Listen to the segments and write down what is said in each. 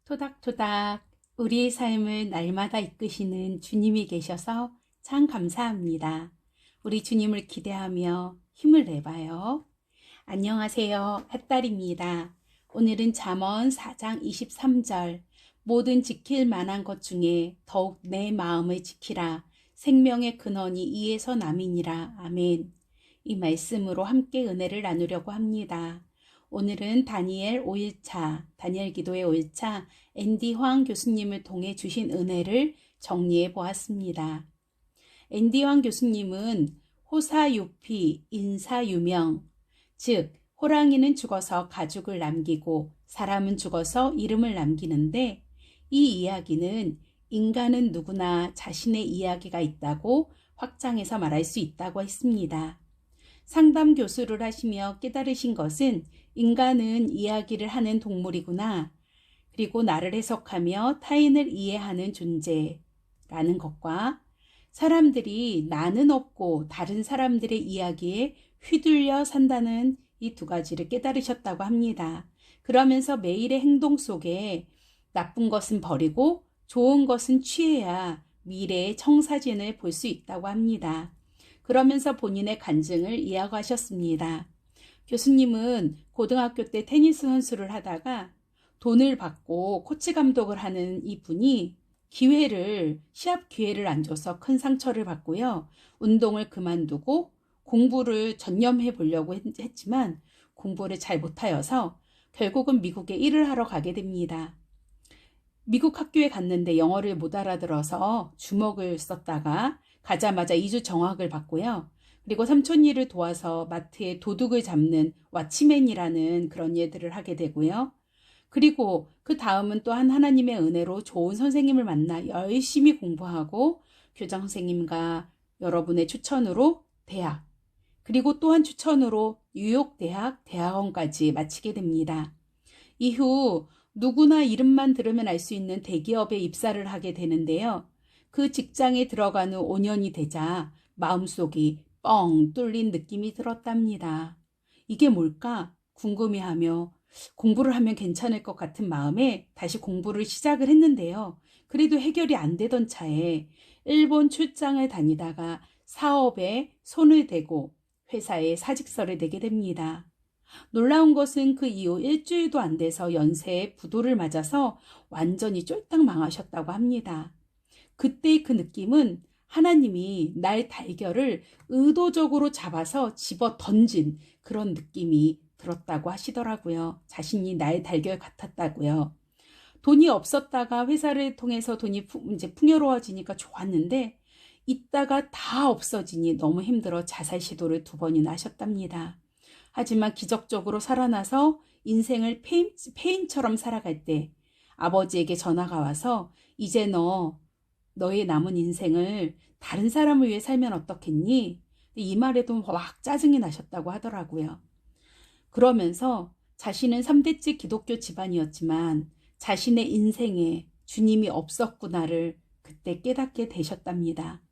토닥토닥 우리의 삶을 날마다 이끄시는 주님이 계셔서 참 감사합니다. 우리 주님을 기대하며 힘을 내봐요. 안녕하세요. 햇달입니다. 오늘은 잠언 4장 23절 모든 지킬 만한 것 중에 더욱 내 마음을 지키라. 생명의 근원이 이에서 남이니라. 아멘. 이 말씀으로 함께 은혜를 나누려고 합니다. 오늘은 다니엘 5일차, 다니엘 기도의 5일차 앤디 황 교수님을 통해 주신 은혜를 정리해 보았습니다. 앤디 황 교수님은 호사유피, 인사유명, 즉 호랑이는 죽어서 가죽을 남기고 사람은 죽어서 이름을 남기는데 이 이야기는 인간은 누구나 자신의 이야기가 있다고 확장해서 말할 수 있다고 했습니다. 상담 교수를 하시며 깨달으신 것은 인간은 이야기를 하는 동물이구나. 그리고 나를 해석하며 타인을 이해하는 존재라는 것과 사람들이 나는 없고 다른 사람들의 이야기에 휘둘려 산다는 이 두 가지를 깨달으셨다고 합니다. 그러면서 매일의 행동 속에 나쁜 것은 버리고 좋은 것은 취해야 미래의 청사진을 볼 수 있다고 합니다. 그러면서 본인의 간증을 이야기하셨습니다. 교수님은 고등학교 때 테니스 선수를 하다가 돈을 받고 코치 감독을 하는 이분이 시합 기회를 안 줘서 큰 상처를 받고요. 운동을 그만두고 공부를 전념해 보려고 했지만 공부를 잘 못하여서 결국은 미국에 일을 하러 가게 됩니다. 미국 학교에 갔는데 영어를 못 알아들어서 주먹을 썼다가 가자마자 2주 정학을 받고요. 그리고 삼촌이를 도와서 마트에 도둑을 잡는 왓치맨이라는 그런 일들을 하게 되고요. 그리고 그 다음은 또한 하나님의 은혜로 좋은 선생님을 만나 열심히 공부하고 교장 선생님과 여러분의 추천으로 대학, 그리고 또한 추천으로 뉴욕 대학 대학원까지 마치게 됩니다. 이후 누구나 이름만 들으면 알 수 있는 대기업에 입사를 하게 되는데요. 그 직장에 들어간 후 5년이 되자 마음속이 뻥 뚫린 느낌이 들었답니다. 이게 뭘까 궁금해하며 공부를 하면 괜찮을 것 같은 마음에 다시 공부를 시작을 했는데요. 그래도 해결이 안 되던 차에 일본 출장을 다니다가 사업에 손을 대고 회사에 사직서를 내게 됩니다. 놀라운 것은 그 이후 일주일도 안 돼서 연세에 부도를 맞아서 완전히 쫄딱 망하셨다고 합니다. 그때의 그 느낌은 하나님이 날 달걀을 의도적으로 잡아서 집어 던진 그런 느낌이 들었다고 하시더라고요. 자신이 날 달걀 같았다고요. 돈이 없었다가 회사를 통해서 돈이 이제 풍요로워지니까 좋았는데 있다가 다 없어지니 너무 힘들어 자살 시도를 2번이나 하셨답니다. 하지만 기적적으로 살아나서 인생을 페인처럼 살아갈 때 아버지에게 전화가 와서 이제 너의 남은 인생을 다른 사람을 위해 살면 어떻겠니? 이 말에도 막 짜증이 나셨다고 하더라고요. 그러면서 자신은 3대째 기독교 집안이었지만 자신의 인생에 주님이 없었구나를 그때 깨닫게 되셨답니다.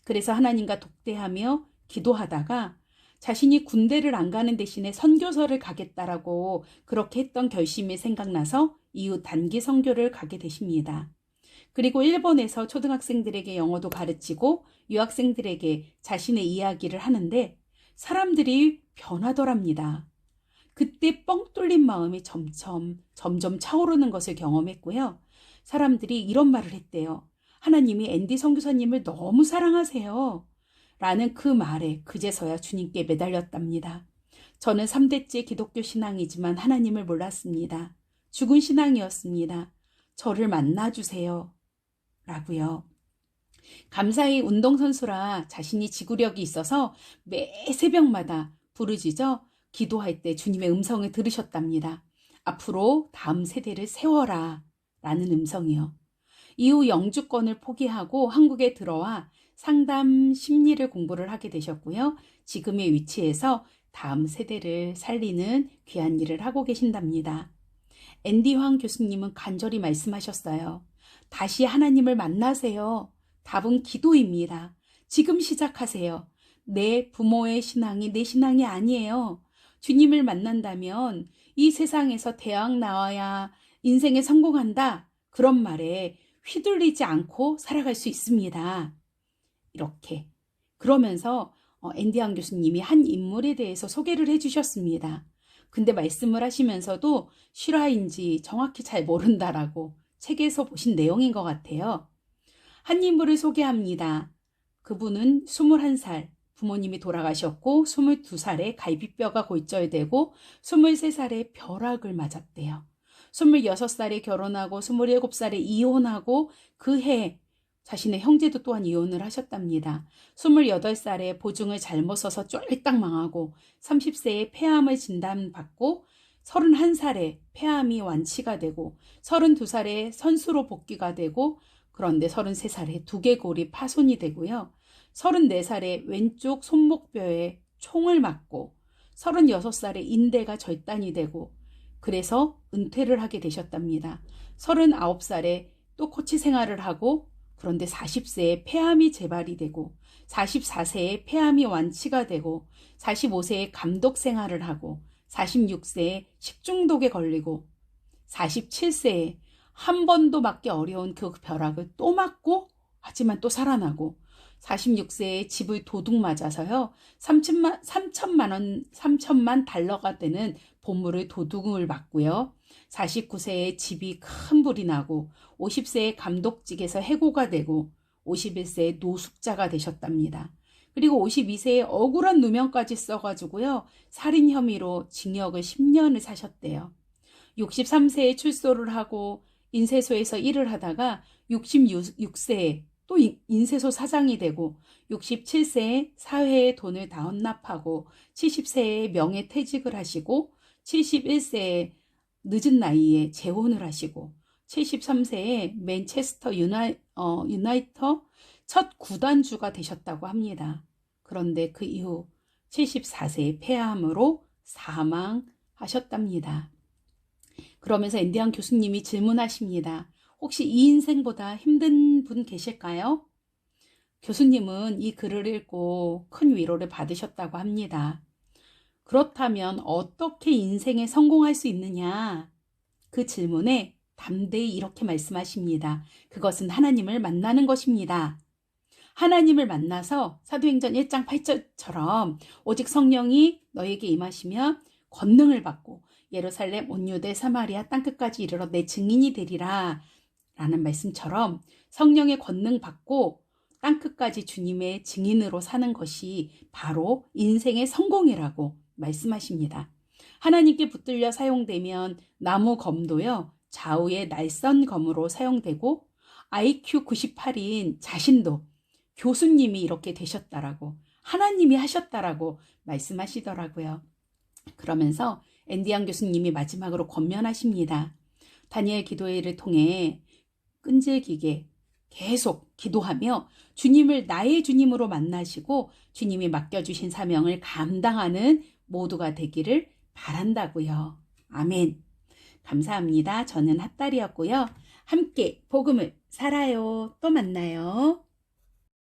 그래서 하나님과 독대하며 기도하다가 자신이 군대를 안 가는 대신에 선교서를 가겠다라고 그렇게 했던 결심이 생각나서 이후 단기 선교를 가게 되십니다. 그리고 일본에서 초등학생들에게 영어도 가르치고 유학생들에게 자신의 이야기를 하는데 사람들이 변하더랍니다. 그때 뻥 뚫린 마음이 점점 차오르는 것을 경험했고요. 사람들이 이런 말을 했대요. 하나님이 앤디 선교사님을 너무 사랑하세요. 라는 그 말에 그제서야 주님께 매달렸답니다. 저는 3대째 기독교 신앙이지만 하나님을 몰랐습니다. 죽은 신앙이었습니다. 저를 만나주세요. 라고요. 감사히 운동선수라 자신이 지구력이 있어서 매 새벽마다 부르짖어 기도할 때 주님의 음성을 들으셨답니다. 앞으로 다음 세대를 세워라 라는 음성이요. 이후 영주권을 포기하고 한국에 들어와 상담 심리를 공부를 하게 되셨고요. 지금의 위치에서 다음 세대를 살리는 귀한 일을 하고 계신답니다. 앤디 황 교수님은 간절히 말씀하셨어요. 다시 하나님을 만나세요. 답은 기도입니다. 지금 시작하세요. 내 부모의 신앙이 내 신앙이 아니에요. 주님을 만난다면 이 세상에서 대학 나와야 인생에 성공한다. 그런 말에 휘둘리지 않고 살아갈 수 있습니다. 이렇게. 그러면서 앤디안 교수님이 한 인물에 대해서 소개를 해주셨습니다. 근데 말씀을 하시면서도 실화인지 정확히 잘 모른다라고 책에서 보신 내용인 것 같아요. 한 인물을 소개합니다. 그분은 21살, 부모님이 돌아가셨고 22살에 갈비뼈가 골절되고 23살에 벼락을 맞았대요. 26살에 결혼하고 27살에 이혼하고 그 해 자신의 형제도 또한 이혼을 하셨답니다. 28살에 보증을 잘못 써서 쫄딱 망하고 30세에 폐암을 진단받고 31살에 폐암이 완치가 되고 32살에 선수로 복귀가 되고 그런데 33살에 두개골이 파손이 되고요. 34살에 왼쪽 손목뼈에 총을 맞고 36살에 인대가 절단이 되고 그래서 은퇴를 하게 되셨답니다. 39살에 또 코치 생활을 하고 그런데 40세에 폐암이 재발이 되고 44세에 폐암이 완치가 되고 45세에 감독 생활을 하고 46세에 식중독에 걸리고 47세에 한 번도 맞기 어려운 그 벼락을 또 맞고 하지만 또 살아나고 46세에 집을 도둑 맞아서요. 3천만 달러가 되는 보물을 도둑을 맞고요. 49세에 집이 큰 불이 나고 50세에 감독직에서 해고가 되고 51세에 노숙자가 되셨답니다. 그리고 52세에 억울한 누명까지 써가지고요. 살인 혐의로 징역을 10년을 사셨대요. 63세에 출소를 하고 인쇄소에서 일을 하다가 66세에 또 인쇄소 사장이 되고 67세에 사회에 돈을 다 헌납하고 70세에 명예퇴직을 하시고 71세에 늦은 나이에 재혼을 하시고 73세에 맨체스터 유나이터 첫 구단주가 되셨다고 합니다. 그런데 그 이후 74세에 폐암으로 사망하셨답니다. 그러면서 앤디안 교수님이 질문하십니다. 혹시 이 인생보다 힘든 분 계실까요? 교수님은 이 글을 읽고 큰 위로를 받으셨다고 합니다. 그렇다면 어떻게 인생에 성공할 수 있느냐? 그 질문에 담대히 이렇게 말씀하십니다. 그것은 하나님을 만나는 것입니다. 하나님을 만나서 사도행전 1장 8절처럼 오직 성령이 너에게 임하시면 권능을 받고 예루살렘 온 유대 사마리아 땅끝까지 이르러 내 증인이 되리라 라는 말씀처럼 성령의 권능 받고 땅끝까지 주님의 증인으로 사는 것이 바로 인생의 성공이라고 말씀하십니다. 하나님께 붙들려 사용되면 나무 검도요 좌우의 날선 검으로 사용되고 IQ 98인 자신도 교수님이 이렇게 되셨다라고 하나님이 하셨다라고 말씀하시더라고요. 그러면서 앤디안 교수님이 마지막으로 권면하십니다. 다니엘 기도회를 통해 끈질기게 계속 기도하며 주님을 나의 주님으로 만나시고 주님이 맡겨주신 사명을 감당하는 모두가 되기를 바란다고요. 아멘. 감사합니다. 저는 핫달이었고요. 함께 복음을 살아요. 또 만나요.